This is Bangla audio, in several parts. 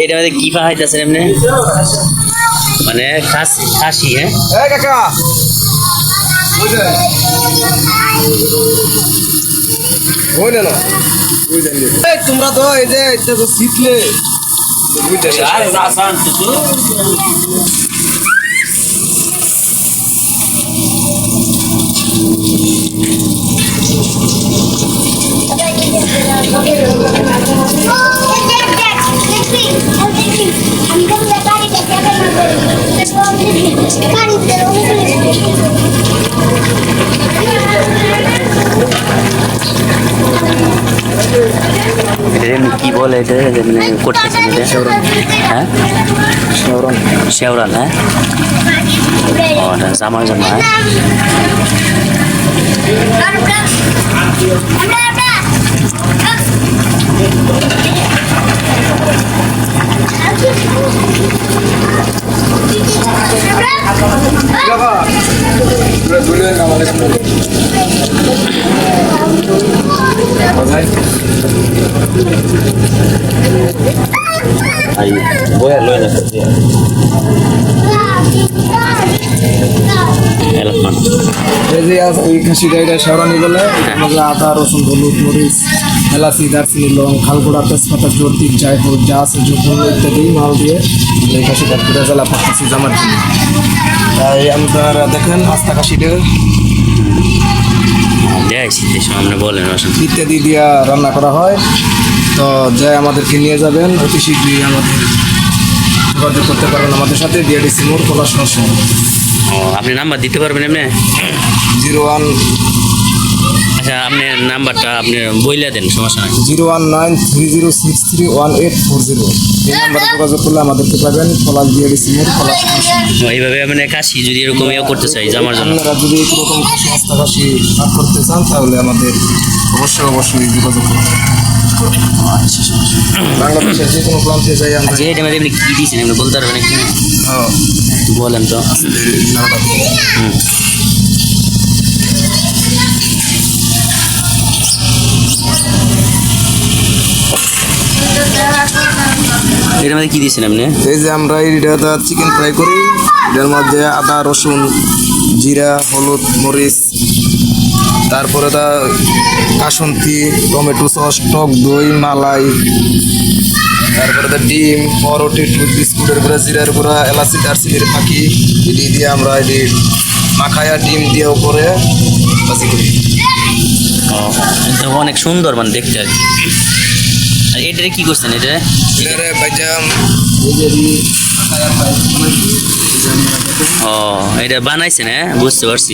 এটা মধ্যে কি পাহাইতেছে এমনি মানে খাসি হ্যাঁ কাকা তোমরা তো এই যে শিখলে কি বলে এটা মানে করতেছেন এটা হ্যাঁ শেওরান হ্যাঁ ও এটা জামার জন্য হ্যাঁ voy a lo en la cocina. এই যে ওই খাসিটা এটা শেওরানি বলে আদা রসুন হলুদ মরিচ এলাচি দারচিনি লং খালগোড়া তেজপাতা জর্দি জায়ফল যা আছে জোফল ইত্যাদি মাল দিয়ে এই খাসিটা পুরো জ্বালা পাচ্ছি জামার জন্য তাই আপনারা দেখেন আস্তা খাসিটা সামনে বলেন ইত্যাদি দিয়া রান্না করা হয় তো যাই আমাদেরকে নিয়ে যাবেন অতি শীঘ্রই আমাদের যোগাযোগ করতে পারবেন আমাদের সাথে ডিআরডিসি মোড় পলাশ নরসিংহ। ও আপনি নাম্বার দিতে পারবেন এমনি 01 আচ্ছা আপনি নাম্বারটা আপনি বইলে দেন সমস্যা নাই 01930631840 এই নাম্বারে যোগাযোগ করলে আমাদেরকে পাবেন পলাশ ডিআরডিসি মোড় পলাশ নরসিংহ। এইভাবে মানে কাশি যদি এরকম ইয়ে করতে চাই জামার জন্য আপনারা যদি এরকম খাসি আস্তা খাসি ভাগ করতে চান তাহলে আমাদের অবশ্যই যোগাযোগ করুন। বাংলাদেশের যে কোনো প্রান্তে যাই আমরা আচ্ছা এটা মধ্যে কি দিয়েছেন আপনি বলতে পারবেন একটু একটু বলেন তো এটার মধ্যে কি দিয়েছেন আপনি এই যে আমরা এটা চিকেন ফ্রাই করি এটার মধ্যে আদা রসুন জিরা হলুদ মরিচ তারপরে তা কাসুন্তি টমেটো সস টক দই মালাই তারপরে তা ডিম পরোটি দুধ বিস্কুটের গুঁড়া জিরার গুঁড়া এলাচি দারচিনির ফাঁকি এটি দিয়ে আমরা এটি মাখায়া ডিম দিয়ে উপরে ভাজি করি। এটা অনেক সুন্দর মানে দেখতে আর কি আর এটা কি করছেন এটা ও এটা বানাইছেন হ্যাঁ বুঝতে পারছি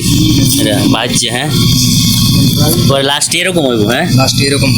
এটা বাজছে হ্যাঁ পরে লাস্টে এরকম হইব হ্যাঁ লাস্টে এরকম